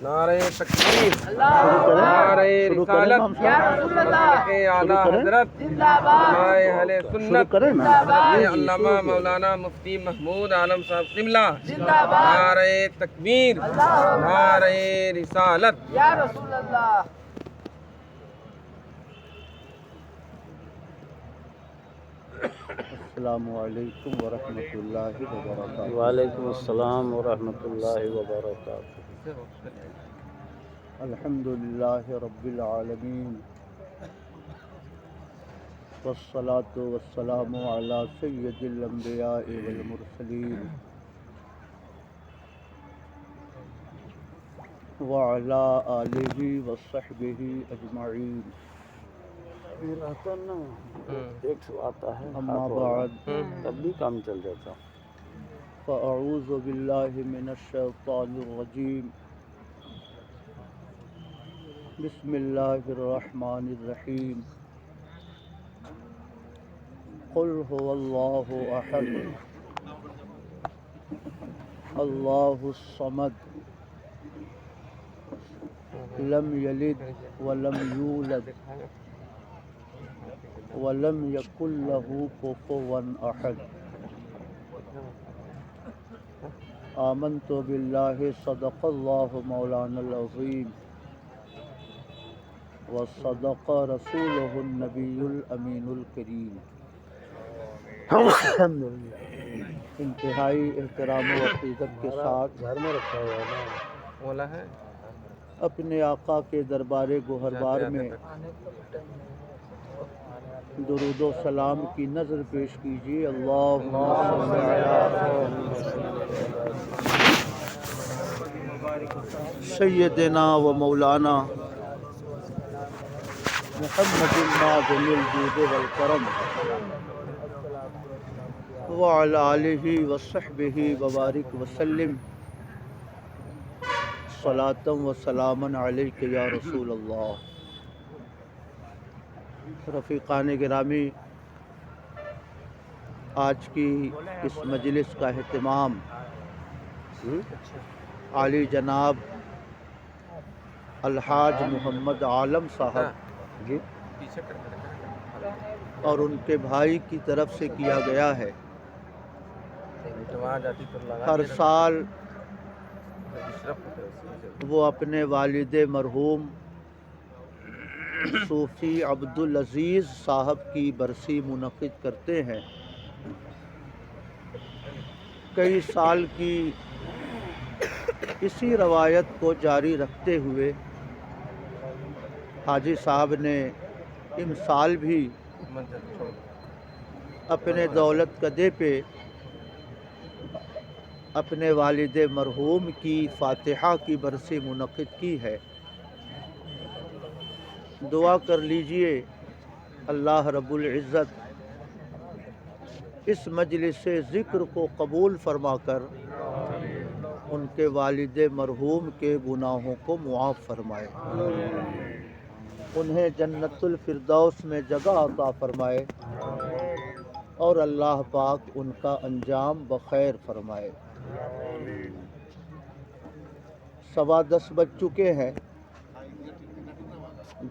نعرہ تکبیر، شروع کریں نعرہ شروع کریں رسالت، امام صاحب حضرت اعلیٰ کریں؟ حضرت علماء اہل شروع سنت کریں نا حضرت علامہ مولانا مفتی محمود عالم صاحب قبلہ، نعرہ تکبیر، نعرہ رسالت۔ یا رسول اللہ۔ السلام علیکم ورحمۃ اللہ وبرکاتہ۔ وعلیکم السلام ورحمۃ اللہ وبرکاتہ۔ الحمد للہ رب العالمین، والصلاة والسلام علی سید الانبیاء والمرسلین، وعلی آلہ وصحبہ اجمعین، ایک سو آتا ہے اما بعد، تب بھی کام چل جاتا۔ فاعوذ باللہ من الشیطان الرجیم، بسم اللہ الرحمن الرحیم، قل هو اللہ احد اللہ الصمد لم یلد ولم یولد ولم یکن له کفوا احد۔ آمنت باللہ صدق اللہ مولانا العظیم وصدق رسولہ النبی الامین الکریم۔ انتہائی احترام و عقیدت کے ساتھ گھر میں رکھا ہوا ہے نا، مولا ہے اپنے آقا کے دربار گوہربار میں درود و سلام کی نظر پیش کیجیے۔ اللہم صل علی سیدنا و مولانا محمد معظم الجود والکرم، وعلی آلہ وصحبہ وبارک وسلم، صلاۃ و سلاما علیک یا رسول اللہ۔ رفیقان گرامی، آج کی اس مجلس کا اہتمام عالی جناب الحاج محمد عالم صاحب اور ان کے بھائی کی طرف سے کیا گیا ہے۔ ہر سال وہ اپنے والد مرحوم صوفی عبدالعزیز صاحب کی برسی منعقد کرتے ہیں۔ کئی سال کی اسی روایت کو جاری رکھتے ہوئے حاجی صاحب نے امسال بھی اپنے دولت کدے پہ اپنے والد مرحوم کی فاتحہ کی برسی منعقد کی ہے۔ دعا کر لیجئے اللہ رب العزت اس مجلس ذکر کو قبول فرما کر ان کے والد مرحوم کے گناہوں کو معاف فرمائے، انہیں جنت الفردوس میں جگہ عطا فرمائے اور اللہ پاک ان کا انجام بخیر فرمائے۔ 10:15 بج چکے ہیں،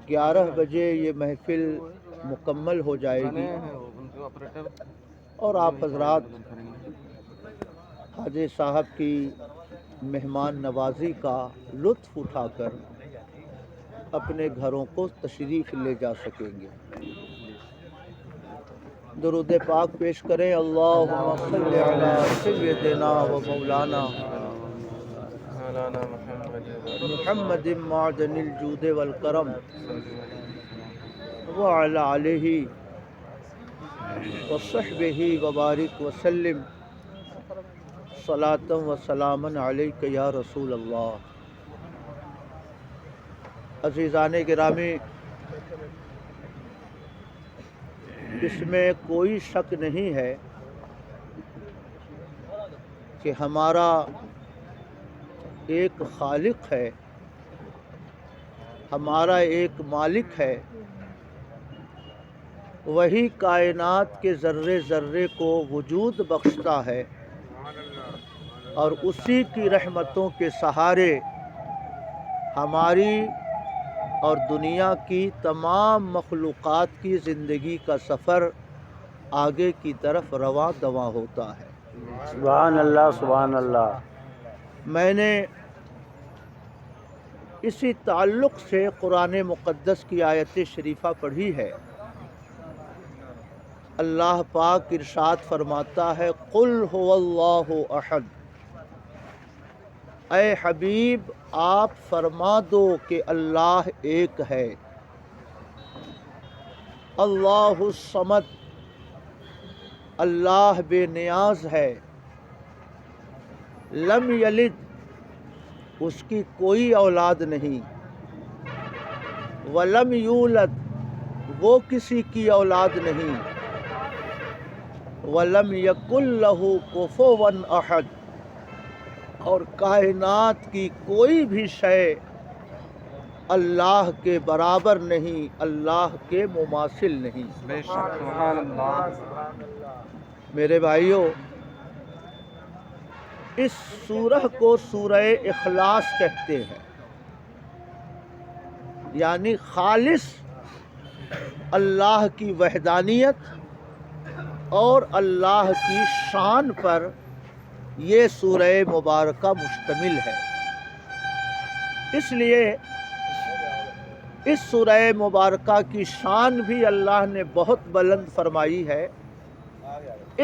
11 بجے یہ محفل مکمل ہو جائے گی اور آپ حضرات حاجی صاحب کی مہمان نوازی کا لطف اٹھا کر اپنے گھروں کو تشریف لے جا سکیں گے۔ درود پاک پیش کریں۔ اللہم صل علی سیدنا و مولانا محمد معدن الجود والکرم، وعلی آلہ وصحبہ وبارک وسلم، صلاۃ و سلاما علیک یا رسول اللہ۔ عزیزان گرامی، اس میں کوئی شک نہیں ہے کہ ہمارا ایک خالق ہے، ہمارا ایک مالک ہے، وہی کائنات کے ذرے ذرے کو وجود بخشتا ہے اور اسی کی رحمتوں کے سہارے ہماری اور دنیا کی تمام مخلوقات کی زندگی کا سفر آگے کی طرف رواں دواں ہوتا ہے۔ سبحان اللہ سبحان اللہ۔ میں نے اسی تعلق سے قرآن مقدس کی آیت شریفہ پڑھی ہے۔ اللہ پاک ارشاد فرماتا ہے قل هو اللہ احد، اے حبیب آپ فرما دو کہ اللہ ایک ہے، اللہ الصمد، اللہ بے نیاز ہے، لم یلد، اس کی کوئی اولاد نہیں، ولم یولد، وہ کسی کی اولاد نہیں، وَلَمْ يَكُنْ لَهُ كُفُوًا أَحَدٌ، اور کائنات کی کوئی بھی شے اللہ کے برابر نہیں، اللہ کے مماثل نہیں۔ بے شک سبحان اللہ۔ میرے بھائیوں، اس سورہ کو سورہ اخلاص کہتے ہیں، یعنی خالص اللہ کی وحدانیت اور اللہ کی شان پر یہ سورہ مبارکہ مشتمل ہے۔ اس لیے اس سورہ مبارکہ کی شان بھی اللہ نے بہت بلند فرمائی ہے۔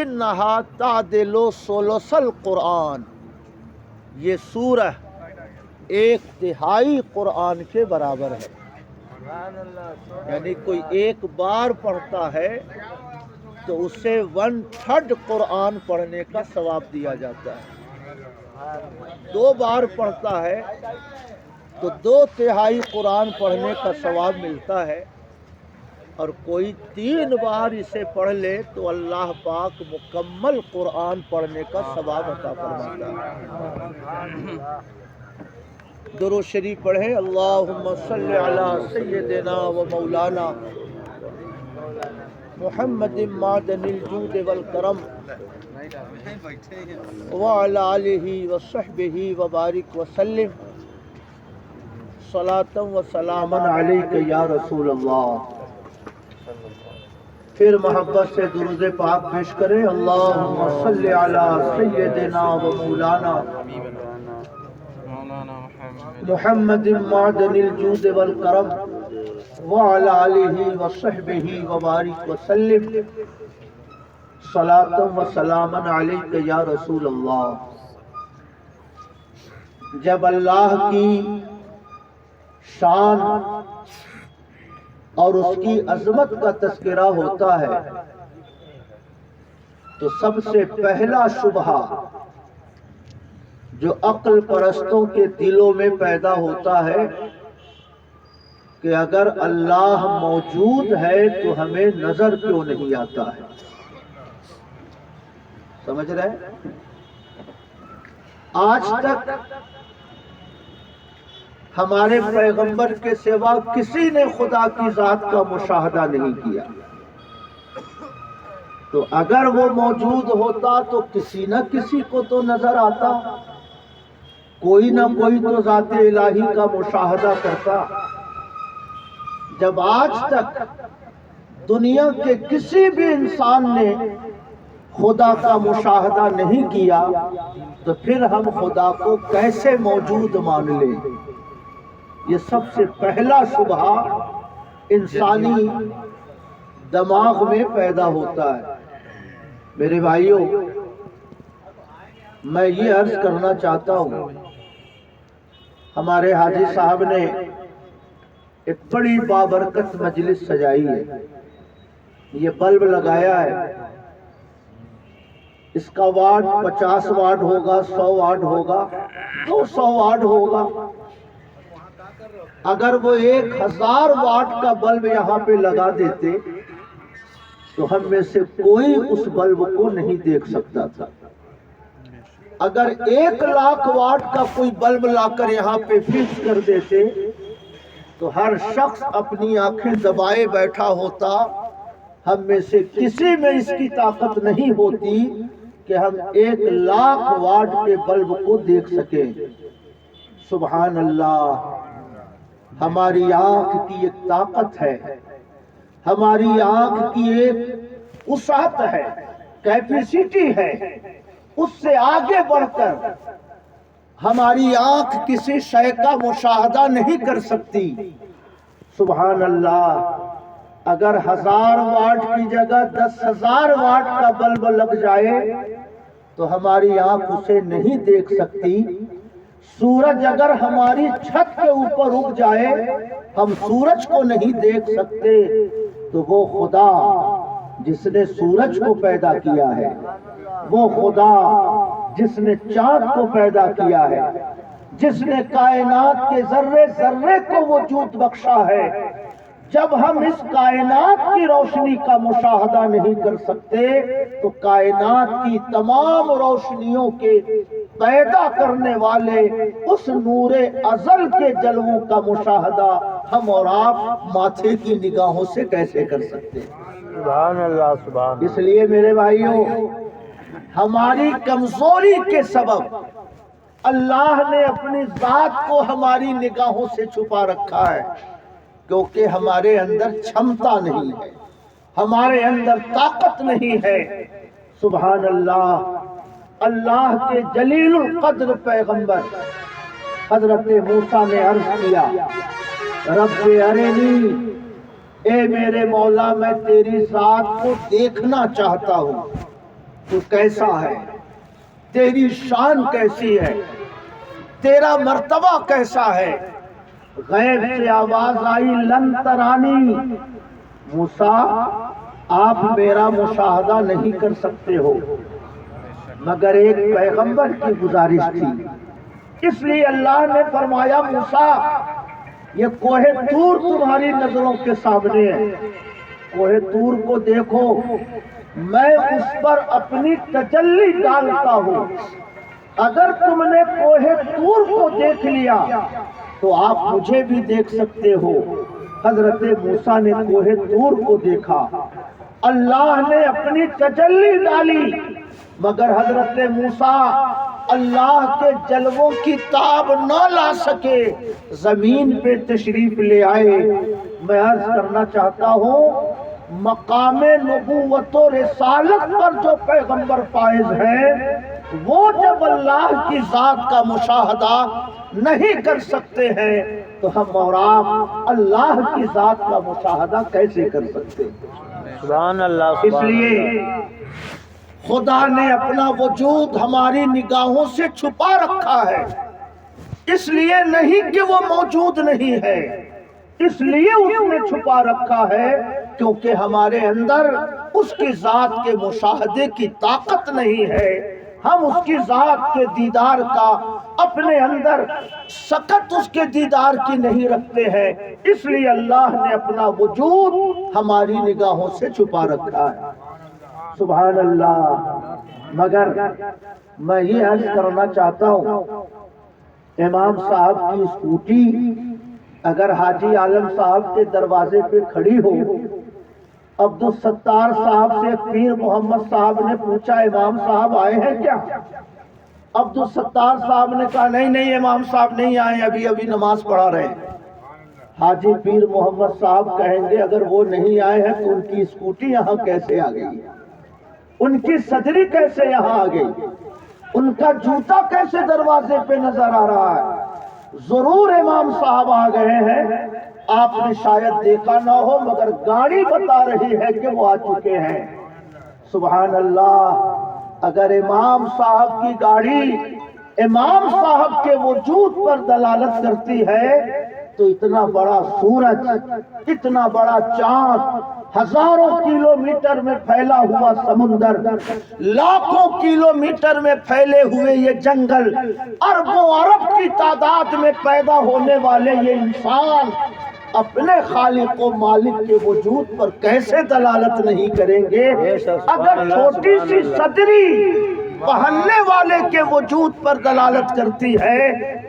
انہا تعدل ثلث القرآن، یہ سورہ 1/3 قرآن کے برابر ہے، یعنی کوئی ایک بار پڑھتا ہے تو اسے 1/3 قرآن پڑھنے کا ثواب دیا جاتا ہے، 2 بار پڑھتا ہے تو 2/3 قرآن پڑھنے کا ثواب ملتا ہے، اور کوئی 3 بار اسے پڑھ لے تو اللہ پاک مکمل قرآن پڑھنے کا ثواب عطا فرماتا ہے۔ درود شریف پڑھیں، اللہم صلی علی سیدنا و مولانا محمد معدن الجود والکرم وعلی آلہ وصحبہ وبارک وسلم، صلاۃ و سلاما علیک یا رسول اللہ۔ پھر محبت سے درود پاک پیش کریں، اللہم صلی علی سیدنا و مولانا محمد معدن الجود والکرم وعلی آلہ وصحبہ وبارک وسلم، صلاۃ و سلاما علیک یا رسول اللہ۔ جب اللہ کی شان اور اس کی عظمت کا تذکرہ ہوتا ہے تو سب سے پہلا شبہہ جو عقل پرستوں کے دلوں میں پیدا ہوتا ہے کہ اگر اللہ موجود ہے تو ہمیں نظر کیوں نہیں آتا ہے؟ سمجھ رہے ہیں؟ آج تک ہمارے پیغمبر کے سوا کسی نے خدا کی ذات کا مشاہدہ نہیں کیا، تو اگر وہ موجود ہوتا تو کسی نہ کسی کو تو نظر آتا، کوئی نہ کوئی تو ذات الہی کا مشاہدہ کرتا۔ جب آج تک دنیا کے کسی بھی انسان نے خدا کا مشاہدہ نہیں کیا تو پھر ہم خدا کو کیسے موجود مان لیں؟ یہ سب سے پہلا شبہہ انسانی دماغ میں پیدا ہوتا ہے۔ میرے بھائیوں، میں یہ عرض کرنا چاہتا ہوں، ہمارے حاجی صاحب نے ایک بڑی بابرکت مجلس سجائی ہے، یہ بلب لگایا ہے، اس کا واٹ 50 واٹ ہوگا، 100 واٹ ہوگا، 200 واٹ ہوگا۔ اگر وہ 1000 واٹ کا بلب یہاں پہ لگا دیتے تو ہم میں سے کوئی اس بلب کو نہیں دیکھ سکتا تھا۔ اگر 1,00,000 واٹ کا کوئی بلب لا کر یہاں پہ فکس کر دیتے تو ہر شخص اپنی آنکھیں دبائے بیٹھا ہوتا، ہم میں سے کسی میں اس کی طاقت نہیں ہوتی کہ ہم 1,00,000 واٹ کے بلب کو دیکھ سکیں۔ سبحان اللہ، ہماری آنکھ کی ایک طاقت ہے، ہماری آنکھ کی ایک وسعت ہے، کیپیسٹی ہے، اس سے آگے بڑھ کر ہماری آنکھ کسی شے کا مشاہدہ نہیں کر سکتی۔ سبحان اللہ، اگر 1000 واٹ کی جگہ 10,000 واٹ کا بلب لگ جائے تو ہماری آنکھ اسے نہیں دیکھ سکتی۔ سورج اگر ہماری چھت کے اوپر اگ جائے ہم سورج کو نہیں دیکھ سکتے، تو وہ خدا جس نے سورج کو پیدا کیا ہے، وہ خدا جس نے چاند کو پیدا کیا ہے، جس نے کائنات کے ذرے ذرے کو وجود بخشا ہے، جب ہم اس کائنات کی روشنی کا مشاہدہ نہیں کر سکتے تو کائنات کی تمام روشنیوں کے پیدا کرنے والے اس نور ازل کے جلووں کا مشاہدہ ہم اور آپ ماتھے کی نگاہوں سے کیسے کر سکتے ہیں؟ سبحان اللہ سبحان اس لیے میرے بھائیوں، ہماری کمزوری کے سبب اللہ نے اپنی ذات کو ہماری نگاہوں سے چھپا رکھا ہے، کیونکہ ہمارے اندر چھمتا نہیں ہے، ہمارے اندر طاقت نہیں ہے۔ سبحان اللہ، اللہ کے جلیل القدر پیغمبر حضرت موسیٰ نے عرض کیا، رب ارنی، اے میرے مولا میں تیری ذات کو دیکھنا چاہتا ہوں، تو کیسا ہے، تیری شان کیسی ہے، تیرا مرتبہ کیسا ہے۔ غیب سے آواز آئی، لن ترانی، موسیٰ آپ میرا مشاہدہ نہیں کر سکتے ہو، مگر ایک پیغمبر کی گزارش تھی، اس لیے اللہ نے فرمایا موسیٰ یہ کوہ طور تمہاری نظروں کے سامنے ہے، کوہ طور کو دیکھو، میں اس پر اپنی تجلی ڈالتا ہوں، اگر تم نے کوہ طور کو دیکھ لیا تو آپ مجھے بھی دیکھ سکتے ہو۔ حضرت موسیٰ نے کوہ طور کو دیکھا، اللہ نے اپنی تجلی ڈالی، مگر حضرت موسیٰ اللہ کے جلووں کی تاب نہ لا سکے، زمین پہ تشریف لے آئے۔ میں عرض کرنا چاہتا ہوں، مقام نبوت و رسالت پر جو پیغمبر فائز ہیں، وہ جب اللہ کی ذات کا مشاہدہ نہیں کر سکتے ہیں تو ہم اور آپ اللہ کی ذات کا مشاہدہ کیسے کر سکتے ہیں؟ سبحان اللہ اس سبحان لیے اللہ۔ خدا نے اپنا وجود ہماری نگاہوں سے چھپا رکھا ہے، اس لیے نہیں کہ وہ موجود نہیں ہے، اس لیے اس نے چھپا رکھا ہے کیونکہ ہمارے اندر اس کی ذات کے مشاہدے کی طاقت نہیں ہے، ہم اس کی ذات کے دیدار کا اپنے اندر سکت اس کے دیدار کی نہیں رکھتے ہیں، اس لیے اللہ نے اپنا وجود ہماری نگاہوں سے چھپا رکھا ہے۔ سبحان اللہ، مگر میں یہ عرض کرنا چاہتا ہوں، امام صاحب کی اسکوٹی اگر حاجی عالم صاحب کے دروازے پہ کھڑی ہو، عبدالستار صاحب سے پیر محمد صاحب نے پوچھا امام صاحب آئے ہیں کیا؟ عبدالستار صاحب نے کہا نہیں امام صاحب نہیں آئے، ابھی نماز پڑھا رہے ہیں۔ حاجی پیر محمد صاحب کہیں گے اگر وہ نہیں آئے ہیں تو ان کی اسکوٹی یہاں کیسے آ گئی، ان کی صدری کیسے یہاں آ گئی، ان کا جوتا کیسے دروازے پہ نظر آ رہا ہے؟ ضرور امام صاحب آ گئے ہیں، آپ نے شاید دیکھا نہ ہو مگر گاڑی بتا رہی ہے کہ وہ آ چکے ہیں۔ سبحان اللہ، اگر امام صاحب کی گاڑی امام صاحب کے وجود پر دلالت کرتی ہے تو اتنا بڑا سورج، اتنا بڑا چاند، ہزاروں کلومیٹر میں پھیلا ہوا سمندر، لاکھوں کلومیٹر میں پھیلے ہوئے یہ جنگل، اربوں ارب کی تعداد میں پیدا ہونے والے یہ انسان اپنے خالق و مالک کے وجود پر کیسے دلالت نہیں کریں گے؟ اگر چھوٹی سی صدری پہننے والے کے وجود پر دلالت کرتی ہے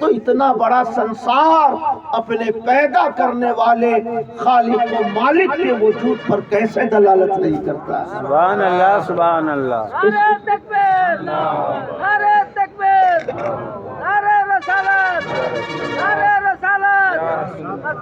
تو اتنا بڑا سنسار اپنے پیدا کرنے والے خالق و مالک کے وجود پر کیسے دلالت نہیں کرتا؟ سبحان اللہ سبحان اللہ۔ نعرہ تکبیر، نعرہ تکبیر، نعرہ رسالت، نعرہ رسالت،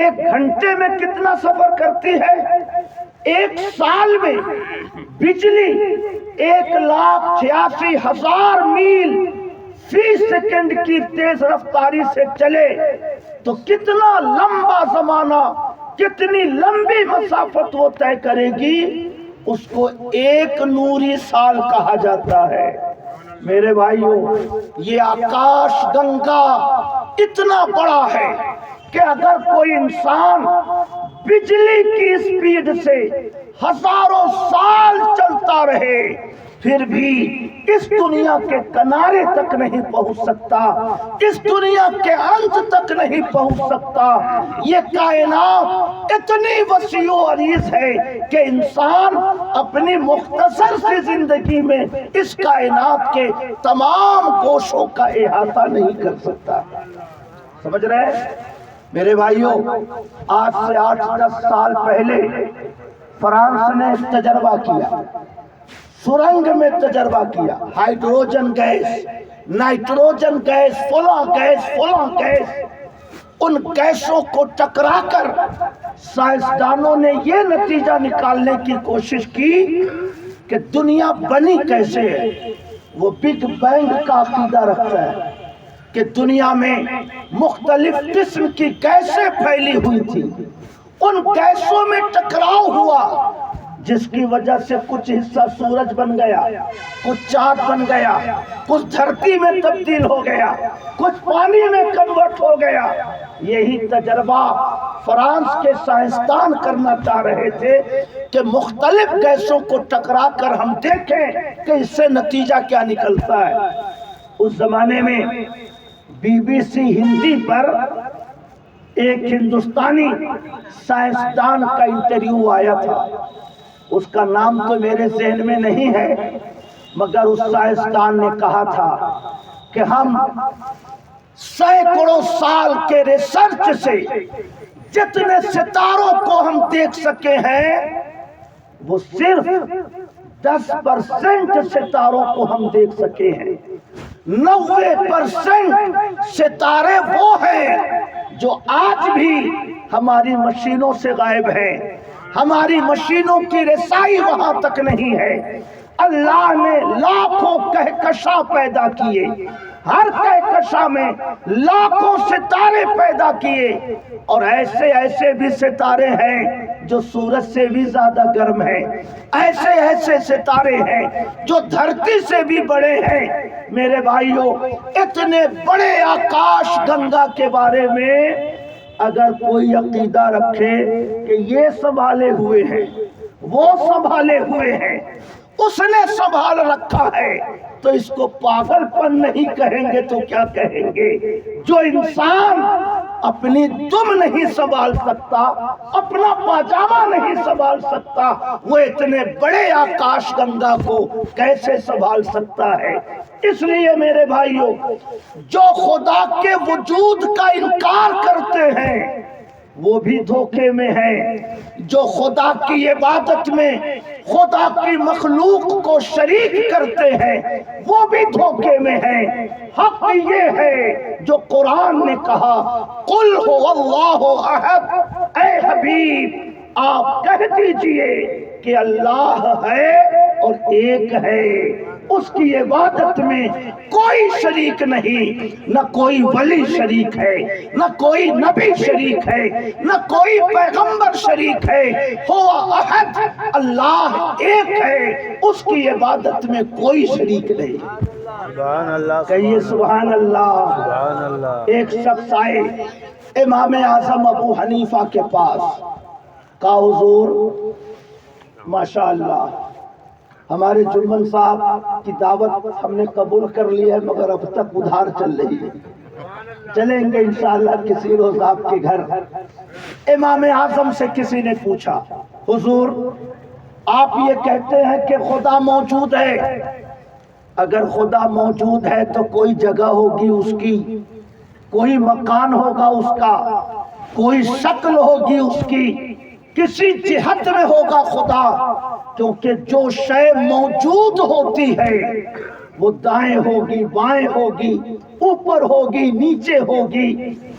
ایک گھنٹے میں کتنا سفر کرتی ہے؟ ایک سال میں بجلی 1,86,000 میل فی سیکنڈ کی تیز رفتاری سے چلے تو کتنا لمبا زمانہ، کتنی لمبی مسافت وہ طے کرے گی، اس کو 1 نوری سال کہا جاتا ہے۔ میرے بھائیوں، یہ آکاش گنگا اتنا بڑا ہے کہ اگر کوئی انسان بجلی کی سپیڈ سے ہزاروں سال چلتا رہے پھر بھی اس دنیا کے کنارے تک نہیں پہنچ سکتا، اس دنیا کے انت تک نہیں پہنچ سکتا۔ یہ کائنات اتنی وسیع و عریض ہے کہ انسان اپنی مختصر سی زندگی میں اس کائنات کے تمام گوشوں کا احاطہ نہیں کر سکتا۔ سمجھ رہے ہیں میرے بھائیوں؟ آج سے 8-10 سال پہلے فرانس نے تجربہ کیا، سرنگ میں تجربہ کیا، ہائیڈروجن گیس، نائٹروجن گیس، فلاں گیس، فلاں گیس، ان گیسوں کو ٹکرا کر سائنسدانوں نے یہ نتیجہ نکالنے کی کوشش کی کہ دنیا بنی کیسے ہے۔ وہ بگ بینگ کا عقیدہ رکھتا ہے کہ دنیا میں مختلف قسم کی گیسیں پھیلی ہوئی تھی، ان گیسوں میں ٹکراؤ ہوا جس کی وجہ سے کچھ حصہ سورج بن گیا، کچھ چاند بن گیا، کچھ دھرتی میں تبدیل ہو گیا، کچھ پانی میں کنورٹ ہو گیا۔ یہی تجربہ فرانس کے سائنسدان کرنا چاہ رہے تھے کہ مختلف گیسوں کو ٹکرا کر ہم دیکھیں کہ اس سے نتیجہ کیا نکلتا ہے۔ اس زمانے میں BBC ہندی پر ایک ہندوستانی سائنسدان کا انٹرویو آیا تھا، اس کا نام تو میرے ذہن میں نہیں ہے، مگر اس سائنسدان نے کہا تھا کہ ہم سینکڑوں سال کے ریسرچ سے جتنے ستاروں کو ہم دیکھ سکے ہیں وہ صرف 10% ستاروں کو ہم دیکھ سکے ہیں۔ 90% ستارے وہ ہیں جو آج بھی ہماری مشینوں سے غائب ہیں، ہماری مشینوں کی رسائی وہاں تک نہیں ہے۔ اللہ نے لاکھوں کہکشاں پیدا کیے، ہر کہکشاں میں لاکھوں ستارے پیدا کیے، اور ایسے ایسے بھی ستارے ہیں جو سورج سے بھی زیادہ گرم ہیں، ایسے ایسے ستارے ہیں جو دھرتی سے بھی بڑے ہیں۔ میرے بھائیوں، اتنے بڑے آکاش گنگا کے بارے میں اگر کوئی عقیدہ رکھے کہ یہ سنبھالے ہوئے ہیں، وہ سنبھالے ہوئے ہیں، اس نے سنبھال رکھا ہے، تو اس کو پاگل پن نہیں کہیں گے تو کیا کہیں گے؟ جو انسان اپنی دم نہیں سنبھال سکتا، اپنا پاجامہ نہیں سنبھال سکتا، وہ اتنے بڑے آکاش گنگا کو کیسے سنبھال سکتا ہے؟ اس لیے میرے بھائیوں، جو خدا کے وجود کا انکار کرتے ہیں وہ بھی دھوکے میں ہیں، جو خدا کی عبادت میں خدا کی مخلوق کو شریک کرتے ہیں وہ بھی دھوکے میں ہیں۔ حق یہ ہے جو قرآن نے کہا، قل هو اللہ احد، اے حبیب آپ کہہ دیجئے کہ اللہ ہے اور ایک ہے، اس کی عبادت میں کوئی شریک نہیں، نہ کوئی ولی شریک ہے، نہ کوئی نبی شریک ہے، نہ کوئی پیغمبر شریک ہے، ہوا احد، اللہ ایک ہے، اس کی عبادت میں کوئی شریک نہیں۔ سبحان اللہ، کہیے سبحان اللہ۔ سبحان اللہ۔ ایک شخص آئے امام اعظم ابو حنیفہ کے پاس، کہا حضور ماشاءاللہ ہمارے جرمن صاحب کی دعوت ہم نے قبول کر لی ہے مگر اب تک ادھار چل رہی ہے، چلیں گے انشاءاللہ کسی روز آپ کے گھر۔ امام اعظم سے کسی نے پوچھا، حضور آپ یہ کہتے ہیں کہ خدا موجود ہے، اگر خدا موجود ہے تو کوئی جگہ ہوگی اس کی، کوئی مکان ہوگا اس کا، کوئی شکل ہوگی اس کی، کسی جہت میں ہوگا خدا، کیونکہ جو شے موجود ہوتی ہے وہ دائیں ہوگی بائیں ہوگی اوپر ہوگی نیچے ہوگی،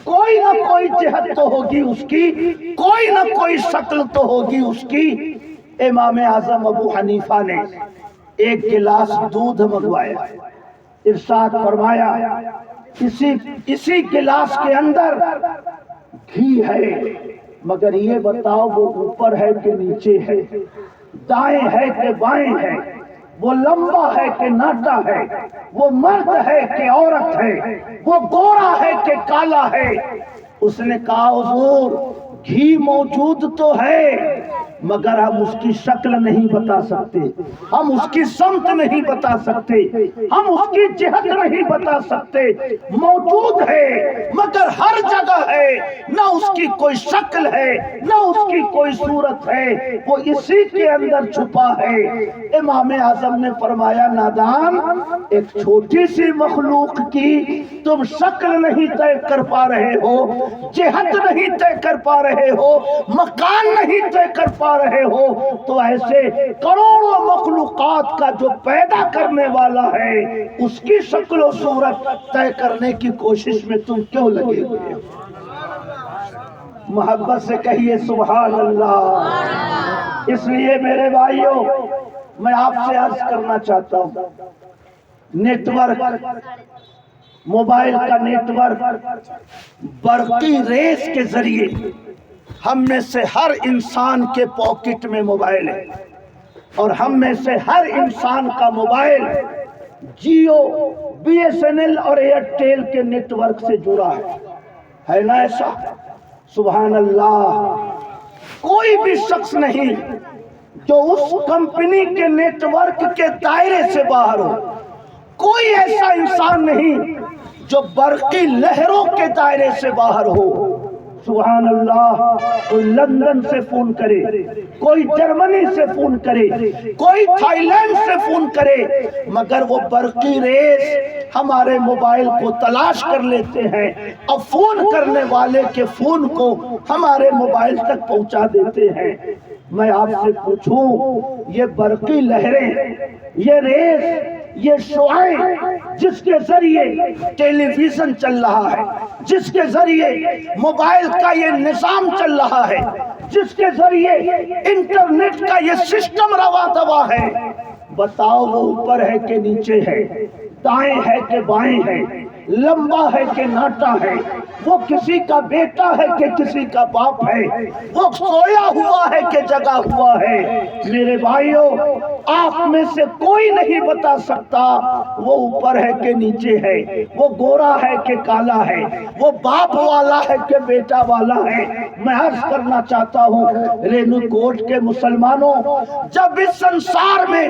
کوئی نہ کوئی جہت تو ہوگی اس کی، کوئی نہ کوئی شکل تو ہوگی اس کی۔ امام اعظم ابو حنیفہ نے ایک گلاس دودھ منگوایا، ارشاد فرمایا اسی گلاس کے اندر گھی ہے، مگر یہ بتاؤ وہ اوپر ہے کہ نیچے ہے، دائیں ہے کہ بائیں ہے، وہ لمبا ہے کہ ناٹا ہے، وہ مرد ہے کہ عورت ہے، وہ گورا ہے کہ کالا ہے۔ اس نے کہا حضور گھی موجود تو ہے مگر ہم اس کی شکل نہیں بتا سکتے، ہم اس کی سمت نہیں بتا سکتے، ہم اس کی جہت نہیں بتا سکتے، موجود ہے مگر ہر جگہ ہے، نہ اس کی کوئی شکل ہے نہ اس کی کوئی صورت ہے، وہ اسی کے اندر چھپا ہے۔ امام اعظم نے فرمایا نادان، ایک چھوٹی سی مخلوق کی تم شکل نہیں طے کر پا رہے ہو، جہت نہیں طے کر پا رہے ہو، مکان نہیں طے کر پا رہے ہو، تو ایسے کروڑوں مخلوقات کا جو پیدا کرنے والا ہے اس کی شکل و صورت طے کرنے کی کوشش میں تم کیوں لگے ہوئے ہو؟ محبت سے کہیے سبحان اللہ۔ اس لیے میرے بھائیوں میں آپ سے عرض کرنا چاہتا ہوں، نیٹ ورک، موبائل کا نیٹ ورک برقی ریس کے ذریعے ہم میں سے ہر انسان کے پاکٹ میں موبائل ہے، اور ہم میں سے ہر انسان کا mobile Jio, B S N L اور ایئرٹیل کے نیٹ ورک سے جڑا ہے نا ایسا؟ سبحان اللہ۔ کوئی بھی شخص نہیں جو اس کمپنی کے نیٹ ورک کے دائرے سے باہر ہو، کوئی ایسا انسان نہیں جو برقی لہروں کے دائرے سے باہر ہو۔ سبحان اللہ۔ کوئی لندن سے فون کرے، کوئی جرمنی سے فون کرے، کوئی تھائی لینڈ سے فون کرے، مگر وہ برقی ریس ہمارے موبائل کو تلاش کر لیتے ہیں اور فون کرنے والے کے فون کو ہمارے موبائل تک پہنچا دیتے ہیں۔ میں آپ سے پوچھوں، یہ برقی لہریں، یہ ریس، یہ شعاع جس کے ذریعے ٹیلی ویژن چل رہا ہے، جس کے ذریعے موبائل کا یہ نظام چل رہا ہے، جس کے ذریعے انٹرنیٹ کا یہ سسٹم روا دوا ہے، بتاؤ وہ اوپر ہے کہ نیچے ہے، دائیں ہے کہ بائیں ہے، لمبا ہے کہ ناٹا ہے، وہ کسی کا بیٹا ہے کہ کسی کا باپ ہے، وہ سویا ہوا ہے کہ جگا ہوا ہے۔ میرے بھائیوں، آپ میں سے کوئی نہیں بتا سکتا وہ اوپر ہے کہ نیچے ہے، وہ گورا ہے کہ کالا ہے، وہ باپ والا ہے کہ بیٹا والا ہے۔ میں عرض کرنا چاہتا ہوں رینو کوٹ کے مسلمانوں، جب اس سنسار میں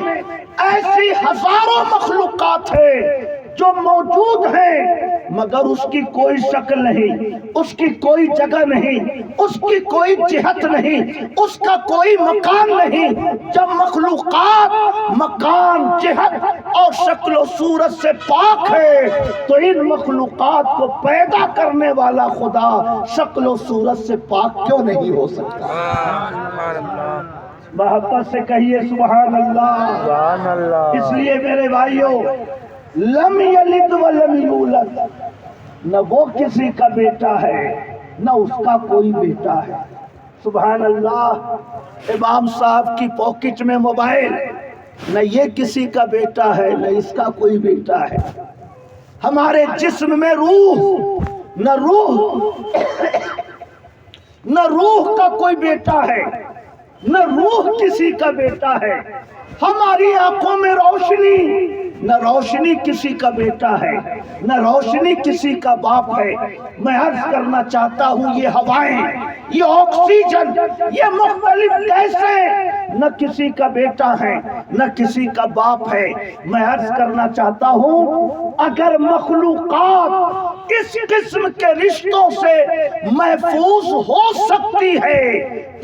ایسی ہزاروں مخلوقات ہیں جو موجود ہیں مگر اس کی کوئی شکل نہیں، اس کی کوئی جگہ نہیں، اس کی کوئی جہت نہیں، اس کا کوئی مکان نہیں، جب مخلوقات مکان، جہت اور شکل و صورت سے پاک ہے تو ان مخلوقات کو پیدا کرنے والا خدا شکل و صورت سے پاک کیوں نہیں ہو سکتا؟ محبت سے کہیے سبحان اللہ۔ سبحان اللہ۔ اس لیے میرے بھائیوں، لم یلد ولم یولد، نہ وہ کسی کا بیٹا ہے نہ اس کا کوئی بیٹا ہے۔ سبحان اللہ۔ امام صاحب کی پاکٹ میں موبائل، نہ یہ کسی کا بیٹا ہے نہ اس کا کوئی بیٹا ہے۔ ہمارے جسم میں نہ روح کا کوئی بیٹا ہے نہ روح کسی کا بیٹا ہے۔ ہماری آنکھوں میں روشنی، نہ روشنی کسی کا بیٹا ہے نہ روشنی کسی کا باپ ہے۔ میں عرض کرنا چاہتا ہوں یہ ہوائیں، یہ آکسیجن، یہ مختلف گیسیں نہ کسی کا بیٹا ہے نہ کسی کا باپ ہے۔ میں عرض کرنا چاہتا ہوں اگر مخلوقات اس قسم کے رشتوں سے محفوظ ہو سکتی ہے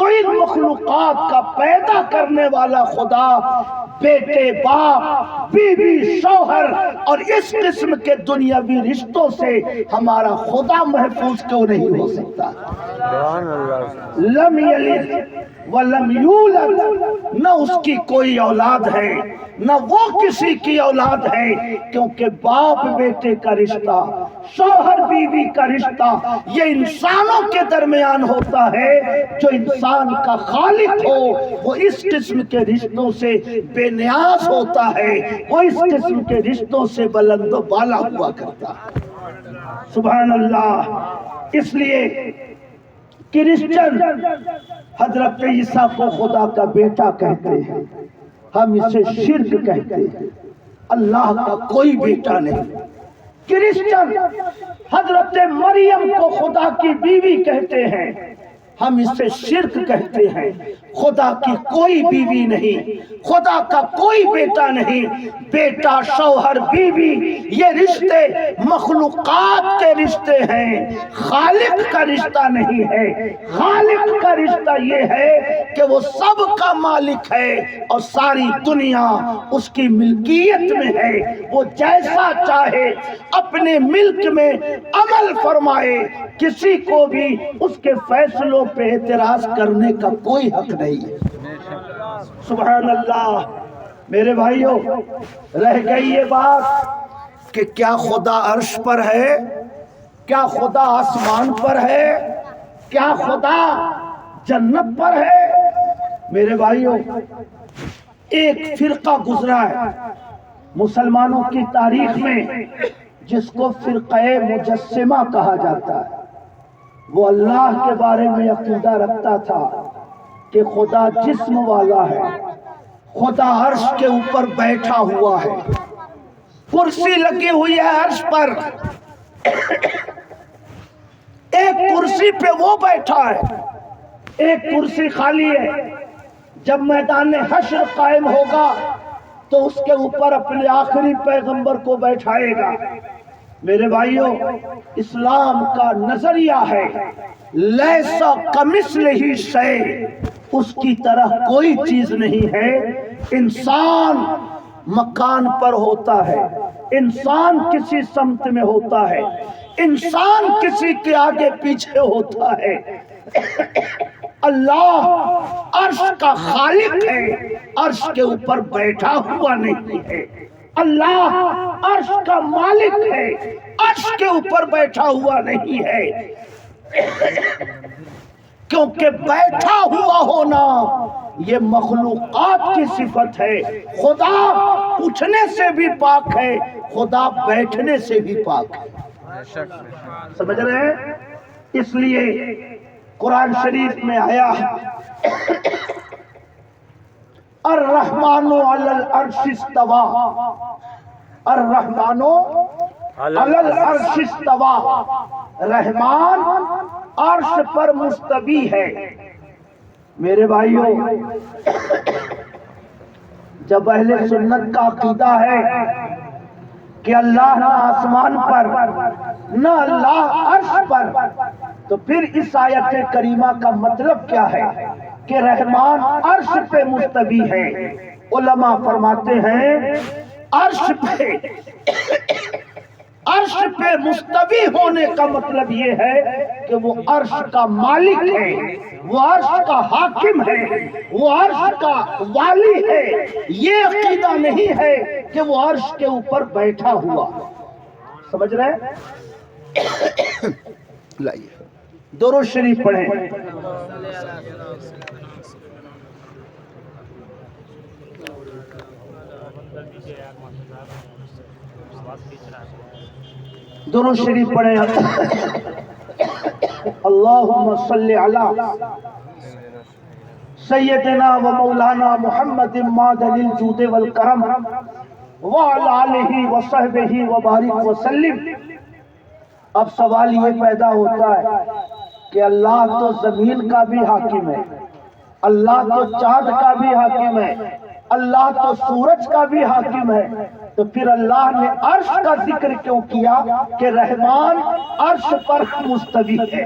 تو ان مخلوقات کا پیدا کرنے والا خدا بیٹے، باپ، بیوی، شوہر اور اس قسم کے دنیاوی رشتوں سے ہمارا خدا محفوظ کیوں نہیں ہو سکتا؟ سبحان اللہ. لم یلد ولم یولد، نہ اس کی کوئی اولاد ہے نہ وہ کسی کی اولاد ہے، کیونکہ باپ بیٹے کا رشتہ، شوہر بیوی کا رشتہ یہ انسانوں کے درمیان ہوتا ہے۔ جو انسان کا خالق ہو وہ اس قسم کے رشتوں سے بے نیاز ہوتا ہے، وہ اس قسم کے رشتوں سے بلند و بالا ہوا کرتا ہے۔ سبحان اللہ۔ اس لیے کرسچن حضرت عیسیٰ کو خدا کا بیٹا کہتے ہیں، ہم اسے شرک کہتے ہیں، اللہ کا کوئی بیٹا نہیں۔ کرسچن حضرت مریم کو خدا کی بیوی کہتے ہیں، ہم اسے شرک کہتے ہیں۔ خدا کی کوئی بیوی نہیں، خدا کا کوئی بیٹا نہیں۔ بیٹا، شوہر، بیوی یہ رشتے مخلوقات کے رشتے ہیں، خالق کا رشتہ نہیں ہے۔ خالق کا رشتہ یہ ہے کہ وہ سب کا مالک ہے اور ساری دنیا اس کی ملکیت میں ہے، وہ جیسا چاہے اپنے ملک میں عمل فرمائے، کسی کو بھی اس کے فیصلوں پہ اعتراض کرنے کا کوئی حق نہیں ہے۔ سبحان اللہ۔ میرے بھائیوں، رہ گئی یہ بات کہ کیا خدا عرش پر ہے، کیا خدا آسمان پر ہے، کیا خدا جنت پر ہے؟ میرے بھائیوں، ایک فرقہ گزرا ہے مسلمانوں کی تاریخ میں جس کو فرقہ مجسمہ کہا جاتا ہے۔ وہ اللہ کے بارے میں عقیدہ رکھتا تھا کہ خدا جسم والا ہے، خدا عرش کے اوپر بیٹھا ہوا ہے، کرسی لگی ہوئی ہے عرش پر، ایک کرسی پہ وہ بیٹھا ہے، ایک کرسی خالی ہے۔ جب میدان حشر قائم ہوگا تو اس کے اوپر اپنے آخری پیغمبر کو بیٹھائے گا۔ میرے بھائیوں، اسلام کا نظریہ ہے لیسا کمثلہ شیء، اس کی طرح کوئی چیز نہیں ہے۔ انسان مکان پر ہوتا ہے، انسان کسی سمت میں ہوتا ہے، انسان کسی کے آگے پیچھے ہوتا ہے۔ اللہ عرش کا خالق ہے، عرش کے اوپر بیٹھا ہوا نہیں ہے۔ اللہ عرش کا مالک ہے، عرش کے اوپر بیٹھا ہوا نہیں ہے، کیونکہ بیٹھا ہوا ہونا یہ مخلوقات کی صفت ہے۔ خدا اٹھنے سے بھی پاک ہے، خدا بیٹھنے سے بھی پاک ہے۔ سمجھ رہے ہیں؟ اس لیے قرآن شریف میں آیا الرحمن علی العرش استوى، الرحمن علی العرش استوى، رحمان عرش پر مستوی ہے۔ میرے بھائیوں، جب اہل سنت کا عقیدہ ہے کہ اللہ نہ آسمان پر نہ اللہ عرش پر، تو پھر اس آیت کریمہ کا مطلب کیا ہے کہ رحمان عرش پہ مستوی ہے؟ علماء فرماتے ہیں عرش پہ مستوی ہونے کا مطلب یہ ہے کہ وہ عرش کا مالک ہے، وہ عرش کا حاکم ہے، وہ عرش کا والی ہے۔ یہ عقیدہ نہیں ہے کہ وہ عرش کے اوپر بیٹھا ہوا۔ سمجھ رہے ہیں؟ لائیے درود شریف پڑھیں۔ درود شریف پڑھیں۔ اللہم صلی علی سیدنا و مولانا محمد معدن الجود والکرم وعلی آلہ وصحبہ وبارک وسلم۔ اب سوال یہ پیدا ہوتا ہے کہ اللہ تو زمین کا بھی حاکم ہے، اللہ تو چاند کا بھی حاکم ہے، اللہ تو سورج کا بھی حاکم ہے، تو پھر اللہ نے عرش کا ذکر کیوں کیا کہ رحمان عرش پر مستوی ہے؟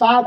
7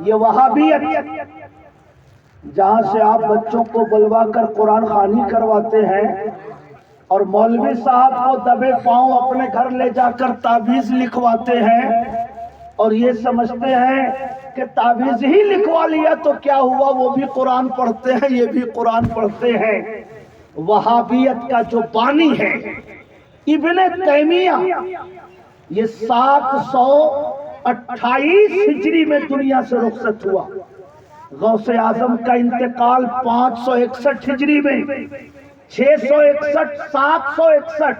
یہ وہابیت جہاں سے آپ بچوں کو بلوا کر قرآن خوانی کرواتے ہیں اور مولوی صاحب کو دبے پاؤں اپنے گھر لے جا کر تعویذ لکھواتے ہیں اور یہ سمجھتے ہیں کہ تعویذ ہی لکھوا لیا تو کیا ہوا، وہ بھی قرآن پڑھتے ہیں یہ بھی قرآن پڑھتے ہیں۔ وہابیت کا جو بانی ہے ابن تیمیہ، یہ 728 ہجری میں دنیا سے رخصت ہوا۔ غوث اعظم کا انتقال 561 ہجری میں، 661 761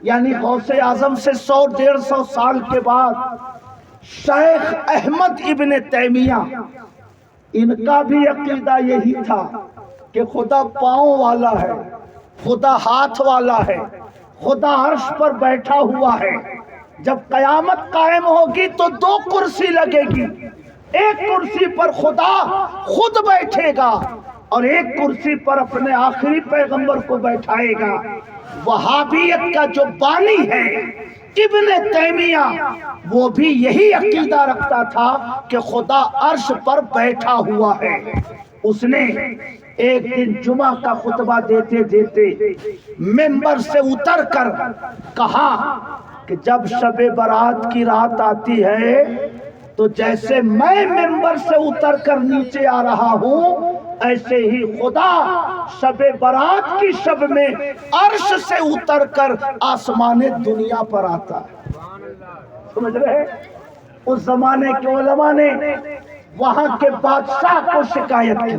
یعنی غوث اعظم سے 100-150 سال کے بعد شیخ احمد ابن تیمیہ، ان کا بھی عقیدہ یہی تھا کہ خدا پاؤں والا ہے، خدا ہاتھ والا ہے، خدا عرش پر بیٹھا ہوا ہے۔ جب قیامت قائم ہوگی تو 2 کرسی لگے گی، ایک کرسی پر خدا خود بیٹھے گا اور ایک کرسی پر اپنے آخری پیغمبر کو بیٹھائے گا۔ وہابیت کا جو بانی ہے ابن تیمیہ، وہ بھی یہی عقیدہ رکھتا تھا کہ خدا عرش پر بیٹھا ہوا ہے۔ اس نے ایک دن جمعہ کا خطبہ دیتے دیتے ممبر سے اتر کر کہا کہ جب شب برات کی رات آتی ہے تو جیسے میں ممبر سے اتر کر نیچے آ رہا ہوں، ایسے ہی خدا شب برات کی شب میں عرش سے اتر کر آسمان دنیا پر آتا ہے۔ سمجھ رہے؟ اس زمانے کے علماء نے وہاں کے بادشاہ کو شکایت کی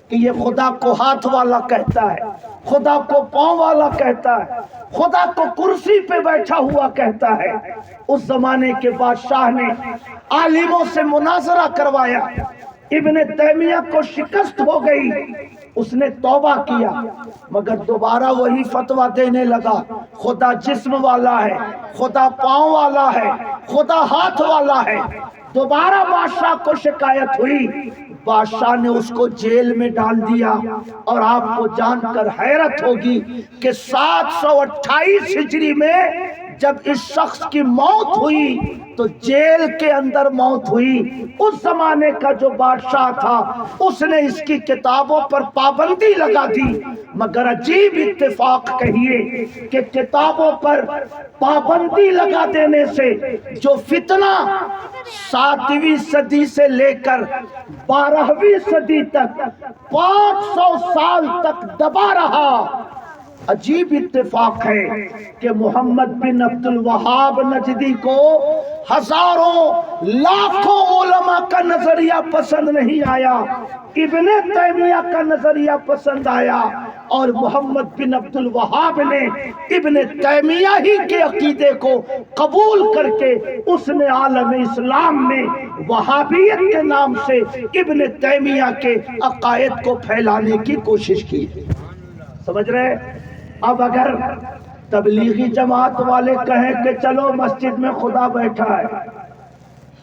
کہ یہ خدا کو ہاتھ والا کہتا ہے، خدا کو پاؤں والا کہتا ہے، خدا کو کرسی پہ بیٹھا ہوا کہتا ہے۔ اس زمانے کے بادشاہ نے عالموں سے مناظرہ کروایا، ابن تیمیہ کو شکست ہو گئی، اس نے توبہ کیا مگر دوبارہ وہی فتویٰ دینے لگا، خدا جسم والا ہے، خدا پاؤں والا ہے، خدا ہاتھ والا ہے۔ دوبارہ بادشاہ کو شکایت ہوئی، بادشاہ نے اس کو جیل میں ڈال دیا۔ اور آپ کو جان کر حیرت ہوگی کہ 728 ہجری میں جب اس شخص کی موت ہوئی تو جیل کے اندر موت ہوئی۔ اس زمانے کا جو بادشاہ تھا اس نے اس کی کتابوں پر پابندی لگا دی، مگر عجیب اتفاق کہیے کہ کتابوں پر پابندی لگا دینے سے جو فتنہ 7ویں صدی سے لے کر 12ویں صدی تک 500 سال تک دبا رہا، عجیب اتفاق ہے کہ محمد بن عبد الوہاب نجدی کو ہزاروں لاکھوں علماء کا نظریہ پسند نہیں آیا، ابن تیمیہ کا نظریہ پسند آیا، اور محمد بن عبد الوہاب نے ابن تیمیہ ہی کے عقیدے کو قبول کر کے اس نے عالم اسلام میں وہابیت کے نام سے ابن تیمیہ کے عقائد کو پھیلانے کی کوشش کی۔ سمجھ رہے؟ اب اگر تبلیغی جماعت والے کہیں کہ چلو مسجد میں خدا بیٹھا ہے،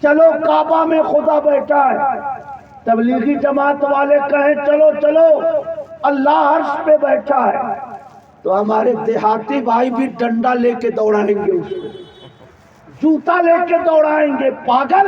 چلو کعبہ میں خدا بیٹھا ہے، تبلیغی جماعت والے کہیں چلو چلو اللہ عرش پہ بیٹھا ہے، تو ہمارے دیہاتی بھائی بھی ڈنڈا لے کے دوڑائیں گے، اس کو جوتا لے کے دوڑائیں گے۔ پاگل،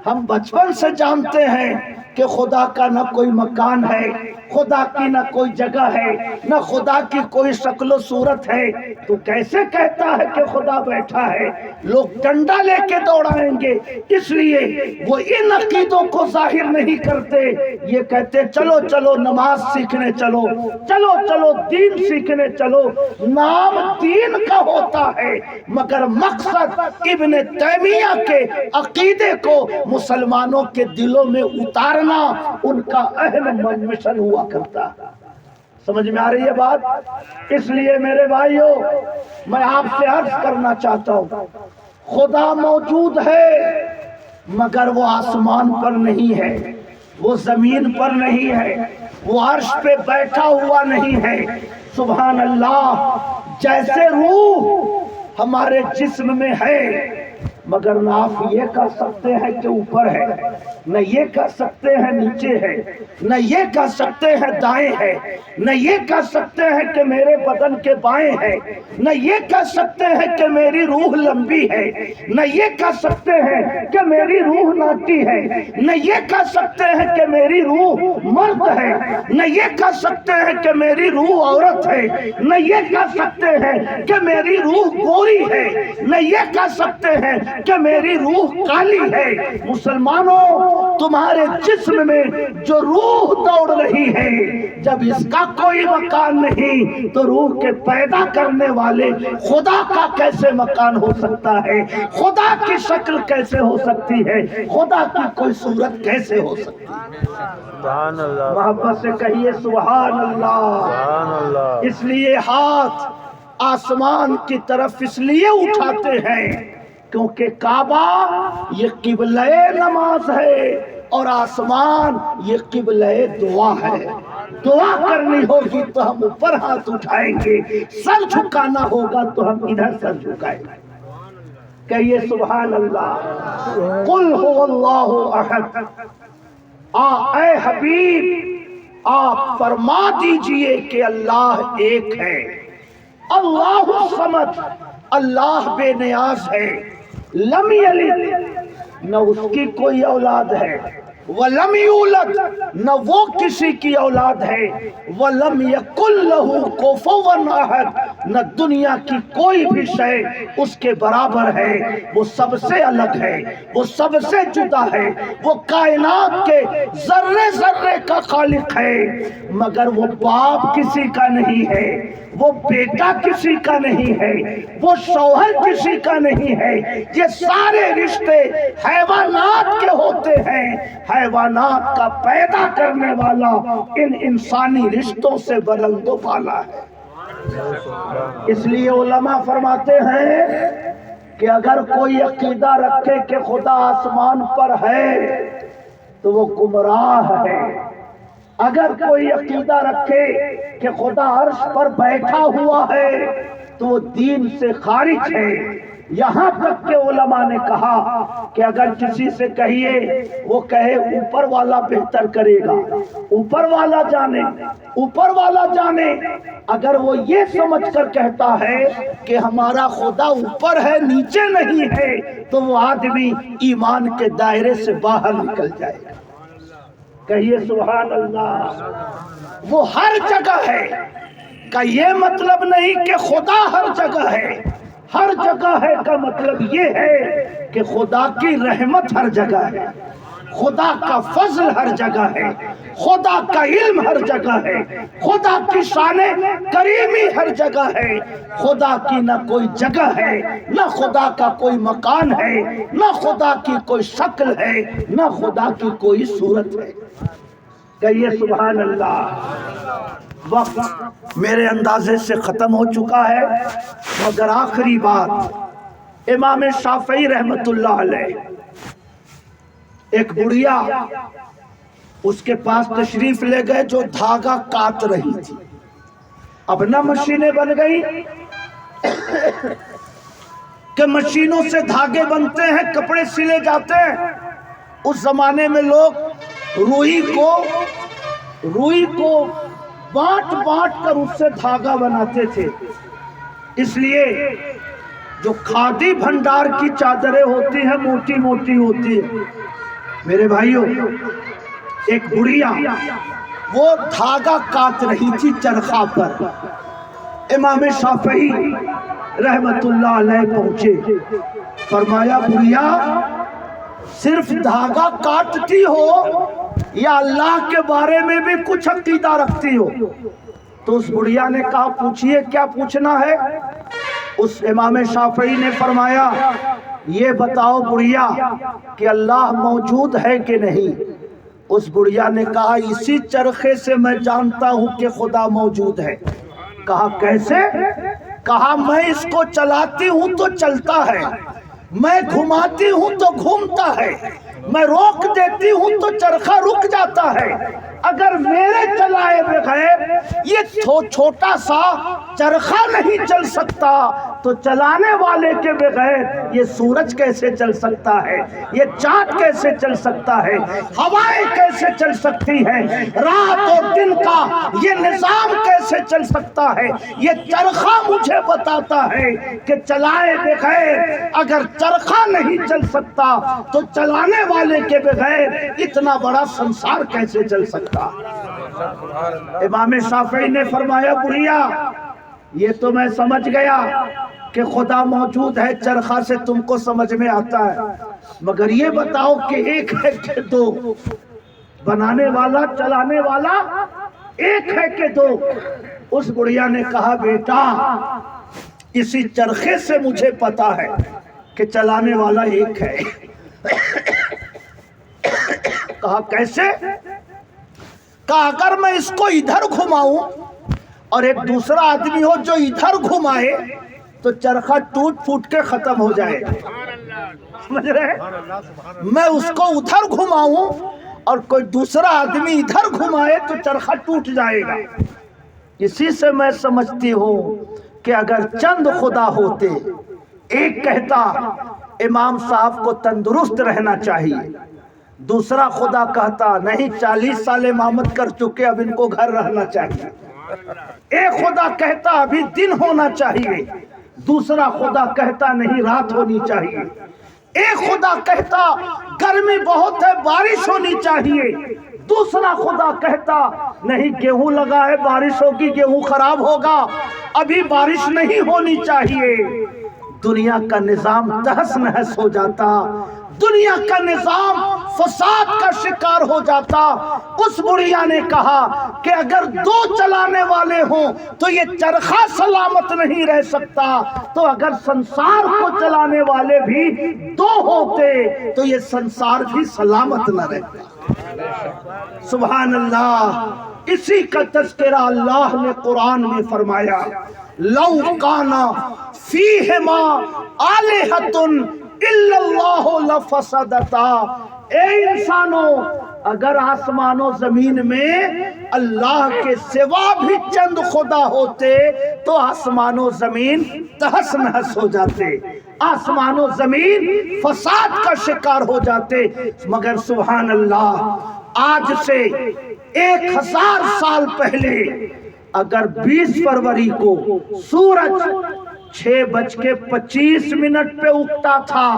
ہم بچپن سے جانتے ہیں کہ خدا کا نہ کوئی مکان ہے، خدا کی نہ کوئی جگہ ہے، نہ خدا کی کوئی شکل و صورت ہے، تو کیسے کہتا ہے کہ خدا بیٹھا ہے؟ لوگ ڈنڈا لے کے دوڑائیں گے، اس لیے وہ ان عقیدوں کو ظاہر نہیں کرتے، یہ کہتے چلو چلو نماز سیکھنے چلو، چلو چلو دین سیکھنے چلو۔ نام دین کا ہوتا ہے مگر مقصد ابن تیمیہ کے عقیدے کو مسلمانوں کے دلوں میں اتارنا ان کا اہم مشن ہوا کرتا ہے۔ سمجھ میں آ رہی ہے بات؟ اس لیے میرے بھائیوں، میں آپ سے عرض کرنا چاہتا ہوں، خدا موجود ہے مگر وہ آسمان پر نہیں ہے، وہ زمین پر نہیں ہے، وہ عرش پہ بیٹھا ہوا نہیں ہے۔ سبحان اللہ، جیسے روح ہمارے جسم میں ہے مگر نہ آپ یہ کہہ سکتے ہیں کہ اوپر ہے، نہ یہ کہہ سکتے ہیں نیچے ہے، نہ یہ کہہ سکتے ہیں دائیں ہے، نہ یہ کہہ سکتے ہیں کہ میرے بدن کے بائیں ہے، نہ یہ کہہ سکتے ہیں کہ میری روح لمبی ہے، نہ یہ کہہ سکتے ہیں کہ میری روح ناٹی ہے، نہ یہ کہہ سکتے ہیں کہ میری روح مرد ہے، نہ یہ کہہ سکتے ہیں کہ میری روح عورت ہے، نہ یہ کہہ سکتے ہیں کہ میری روح گوری ہے، نہ یہ کہہ سکتے ہیں کہ میری روح کالی ہے۔ مسلمانوں، تمہارے جسم میں جو روح دوڑ رہی ہے، جب اس کا کوئی مکان نہیں تو روح کے پیدا کرنے والے خدا کا کیسے مکان ہو سکتا ہے؟ خدا کی شکل کیسے ہو سکتی ہے؟ خدا کی کوئی صورت کیسے ہو سکتی ہے؟ سبحان اللہ، محبت سے کہیے سبحان اللہ۔ سبحان اللہ۔ اس لیے ہاتھ آسمان کی طرف اس لیے اٹھاتے ہیں کیونکہ کعبہ یہ قبلہ نماز ہے اور آسمان یہ قبلہ دعا ہے۔ دعا کرنی ہوگی تو ہم اوپر ہاتھ اٹھائیں گے، سر جھکانا ہوگا تو ہم ادھر سر جھکائیں گے۔ کہیے سبحان اللہ۔ قل هو اللہ احد، اے حبیب آپ فرما دیجئے کہ اللہ ایک ہے۔ اللہ الصمد، اللہ بے نیاز ہے۔ لم یلد، نہ اس کی کوئی اولاد ہے، وَلَمْ یولد، نہ وہ کسی کی اولاد ہے، وَلَمْ یَکُن لَهُ کُفُوًا احد، نہ دنیا کی کوئی بھی شے اس کے برابر ہے۔ وہ سب سے الگ ہے، وہ سب سے جدا ہے، وہ کائنات کے ذرے ذرے کا خالق ہے، مگر وہ باپ کسی کا نہیں ہے، وہ بیٹا کسی کا نہیں ہے، وہ شوہر کسی کا نہیں ہے۔ یہ سارے رشتے حیوانات کے ہوتے ہیں۔ حیوانات کا پیدا کرنے والا ان انسانی رشتوں سے بلند و بالا ہے۔ اس لیے علماء فرماتے ہیں کہ اگر کوئی عقیدہ رکھے کہ خدا آسمان پر ہے تو وہ گمراہ ہے۔ اگر کوئی عقیدہ رکھے کہ خدا عرش پر بیٹھا ہوا ہے تو وہ دین سے خارج ہے۔ یہاں تک کہ علماء نے کہا کہ اگر کسی سے کہیے، وہ کہے اوپر والا بہتر کرے گا، اوپر والا جانے، اوپر والا جانے، اگر وہ یہ سمجھ کر کہتا ہے کہ ہمارا خدا اوپر ہے نیچے نہیں ہے، تو وہ آدمی ایمان کے دائرے سے باہر نکل جائے گا۔ کہیے سبحان اللہ۔ وہ ہر جگہ ہے کا یہ مطلب نہیں کہ خدا ہر جگہ ہے۔ ہر جگہ ہے کا مطلب یہ ہے کہ خدا کی رحمت ہر جگہ ہے، خدا کا فضل ہر جگہ ہے، خدا کا علم ہر جگہ ہے، خدا کی شان کریمی ہر جگہ ہے۔ خدا کی نہ کوئی جگہ ہے، نہ خدا کا کوئی مکان ہے، نہ خدا کی کوئی شکل ہے، نہ خدا کی کوئی صورت ہے۔ کہیے سبحان اللہ۔ وقت میرے اندازے سے ختم ہو چکا ہے، مگر آخری بات، امام شافعی رحمت اللہ علیہ، ایک بڑھیا اس کے پاس تشریف لے گئے جو دھاگا کاٹ رہی تھی۔ اب نہ مشینیں بن گئی کہ مشینوں سے دھاگے بنتے ہیں، کپڑے سلے جاتے ہیں۔ اس زمانے میں لوگ روئی کو بانٹ بانٹ کر اس سے دھاگا بناتے تھے۔ اس لیے جو کھادی بھنڈار کی چادریں ہوتی ہیں موٹی موٹی ہوتی ہیں۔ میرے بھائیوں، ایک بڑھیا وہ دھاگا کاٹ رہی تھی چرخہ پر۔ امام شافعی رحمت اللہ علیہ پہنچے، فرمایا بڑھیا صرف دھاگا کاٹتی ہو یا اللہ کے بارے میں بھی کچھ عقیدہ رکھتی ہو؟ تو اس بڑھیا نے کہا پوچھئے کیا پوچھنا ہے؟ اس امام شافعی نے فرمایا یہ بتاؤ بڑھیا کہ اللہ موجود ہے کہ نہیں؟ اس بڑھیا نے کہا اسی چرخے سے میں جانتا ہوں کہ خدا موجود ہے۔ کہا کیسے؟ کہا میں اس کو چلاتی ہوں تو چلتا ہے، میں گھماتی ہوں تو گھومتا ہے، میں روک دیتی ہوں تو چرخا رک جاتا ہے۔ اگر میرے چلائے بغیر یہ چھوٹا سا چرخا نہیں چل سکتا تو چلانے والے کے بغیر یہ سورج کیسے چل سکتا ہے، یہ چاند کیسے چل سکتا ہے، ہوائیں کیسے چل سکتی ہیں، رات اور دن کا یہ نظام کیسے چل سکتا ہے؟ یہ چرخا مجھے بتاتا ہے کہ چلائے بغیر اگر چرخا نہیں چل سکتا تو چلانے والے کے بغیر اتنا بڑا سنسار کیسے چل سکتا؟ امام شافعی نے فرمایا بڑھیا یہ تو میں سمجھ گیا کہ خدا موجود ہے، چرخا سے تم کو سمجھ میں آتا ہے، مگر یہ بتاؤ کہ ایک ہے کہ دو؟ بنانے والا چلانے والا ایک ہے کہ دو؟ اس بڑھیا نے کہا بیٹا اسی چرخے سے مجھے پتا ہے کہ چلانے والا ایک ہے۔ کہا کیسے؟ کہا اگر میں اس کو ادھر گھماؤں اور ایک دوسرا آدمی ہو جو ادھر گھمائے تو چرخا ٹوٹ پھوٹ کے ختم ہو جائے گا، سمجھ رہے؟ میں اس کو ادھر گھماؤں اور کوئی دوسرا آدمی ادھر گھمائے تو چرخا ٹوٹ جائے گا۔ اسی سے میں سمجھتی ہوں کہ اگر چند خدا ہوتے، ایک کہتا امام صاحب کو تندرست رہنا چاہیے، دوسرا خدا کہتا نہیں 40 سال امامت کر چکے اب ان کو گھر رہنا چاہیے، ایک خدا کہتا ابھی دن ہونا چاہیے، دوسرا خدا کہتا نہیں رات ہونی چاہیے، ایک خدا کہتا گرمی بہت ہے بارش ہونی چاہیے، دوسرا خدا کہتا نہیں گیہوں لگا ہے بارش ہوگی گیہوں خراب ہوگا ابھی بارش نہیں ہونی چاہیے۔ دنیا کا نظام تہس نہس ہو جاتا، دنیا کا نظام فساد کا شکار ہو جاتا۔ اس بڑھیا نے کہا کہ اگر دو چلانے والے ہوں تو یہ چرخا سلامت نہیں رہ سکتا، تو اگر سنسار کو چلانے والے بھی دو ہوتے تو یہ سنسار بھی سلامت نہ رہتا۔ سبحان اللہ، اسی کا تذکرہ اللہ نے قرآن میں فرمایا لَوْ كَانَ فِيهِمَا آلِهَةٌ إِلَّا اللَّهُ لَفَسَدَتَا۔ اے انسانوں، اگر آسمان و زمین میں اللہ کے سوا بھی چند خدا ہوتے تو آسمان و زمین تہس نہس ہو جاتے، آسمان و زمین فساد کا شکار ہو جاتے۔ مگر سبحان اللہ، آج سے 1000 سال پہلے اگر 20 فروری کو سورج 6:25 پہ اگتا تھا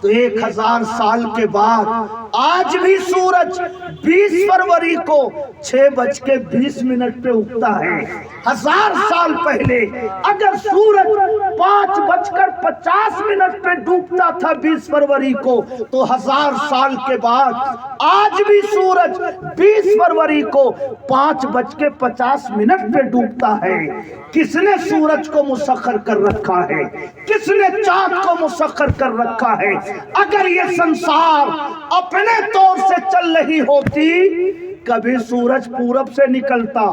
تو 1000 سال کے بعد آج بھی سورج 20 فروری کو 6:20 پہ اگتا ہے۔ 1000 سال پہلے اگر سورج 5:50 پہ ڈوبتا تھا 20 فروری کو تو 1000 سال کے بعد آج بھی سورج 20 فروری کو 5:50 پہ ڈوبتا ہے۔ کس نے سورج کو مسخر کر رکھا ہے؟ کس نے چاند کو مسخر کر رکھا ہے؟ اگر یہ سنسار اپنے طور سے چل رہی ہوتی، کبھی سورج پورب سے نکلتا،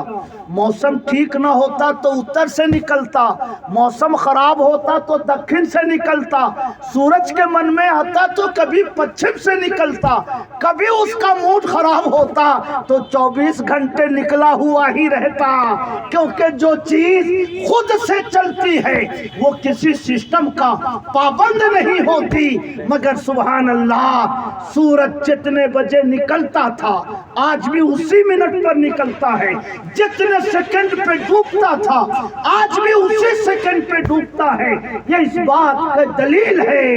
موسم ٹھیک نہ ہوتا تو اتر سے نکلتا، موسم خراب ہوتا تو دکھن سے نکلتا، سورج کے من میں آتا تو کبھی پچھم سے نکلتا، کبھی اس کا موڈ خراب ہوتا تو 24 گھنٹے نکلا ہوا ہی رہتا، کیونکہ جو چیز خود سے چلتی ہے وہ کسی سسٹم کا پابند نہیں ہوتی۔ مگر سبحان اللہ، سورج جتنے بجے نکلتا تھا آج بھی اسی منٹ پر نکلتا ہے، جتنے سیکنڈ پہ ڈوبتا تھا آج بھی اسی سیکنڈ پہ ڈوبتا ہے۔ یہ اس بات کا دلیل ہے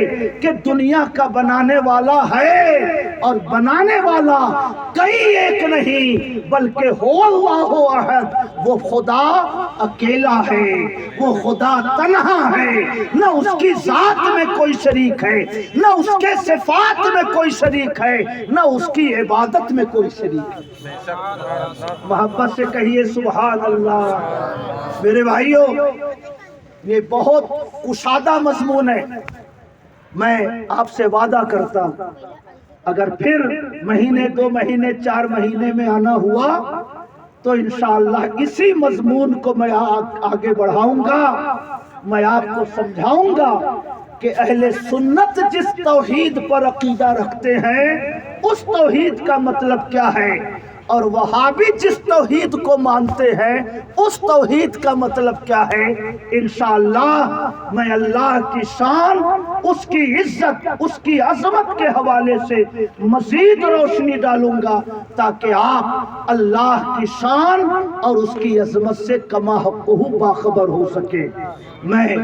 کہ دنیا کا بنانے والا ہے، اور بنانے والا کئی ایک نہیں بلکہ هو اللہ احد، وہ خدا اکیلا ہے، وہ خدا تنہا ہے، نہ اس کی ذات میں کوئی شریک ہے، نہ اس کے صفات میں کوئی شریک ہے، نہ اس کی عبادت میں کوئی شریک ہے۔ محبت سے کہیے سبحان اللہ۔ میرے بھائیوں، یہ بہت کشادہ مضمون ہے۔ میں آپ سے وعدہ کرتا ہوں اگر پھر مہینے 2 مہینے 4 مہینے میں آنا ہوا تو انشاءاللہ اسی مضمون کو میں آگے بڑھاؤں گا، میں آپ کو سمجھاؤں گا کہ اہل سنت جس توحید پر عقیدہ رکھتے ہیں اس توحید کا مطلب کیا ہے، اور وہابی جس توحید کو مانتے ہیں اس توحید کا مطلب کیا ہے۔ انشاءاللہ میں اللہ کی شان، اس کی عزت، اس کی عظمت کے حوالے سے مزید روشنی ڈالوں گا تاکہ آپ اللہ کی شان اور اس کی عظمت سے کما حقہ باخبر ہو سکے۔ میں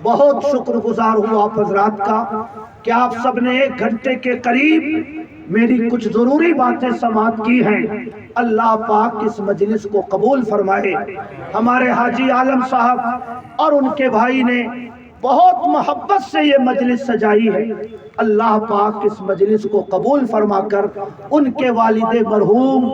بہت شکر گزار ہوں آپ حضرات کا کہ آپ سب نے 1 گھنٹے کے قریب میری کچھ ضروری باتیں سماعت کی ہیں۔ اللہ پاک اس مجلس کو قبول فرمائے۔ ہمارے حاجی عالم صاحب اور ان کے بھائی نے بہت محبت سے یہ مجلس سجائی ہے۔ اللہ پاک اس مجلس کو قبول فرما کر ان کے والد مرحوم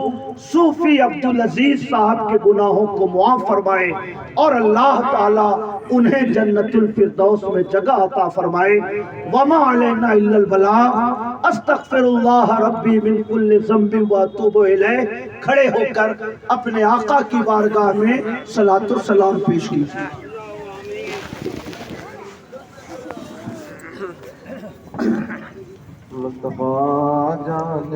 صوفی عبدالعزیز صاحب کے گناہوں کو معاف فرمائے، اور اللہ تعالی انہیں جنت الفردوس میں جگہ عطا فرمائے۔ وما علینا الا البلاغ، استغفر اللہ ربی من کل ذنب واتوب الیہ۔ کھڑے ہو کر اپنے آقا کی بارگاہ میں صلاۃ و سلام پیش کیجیے۔ مصطفیٰ جان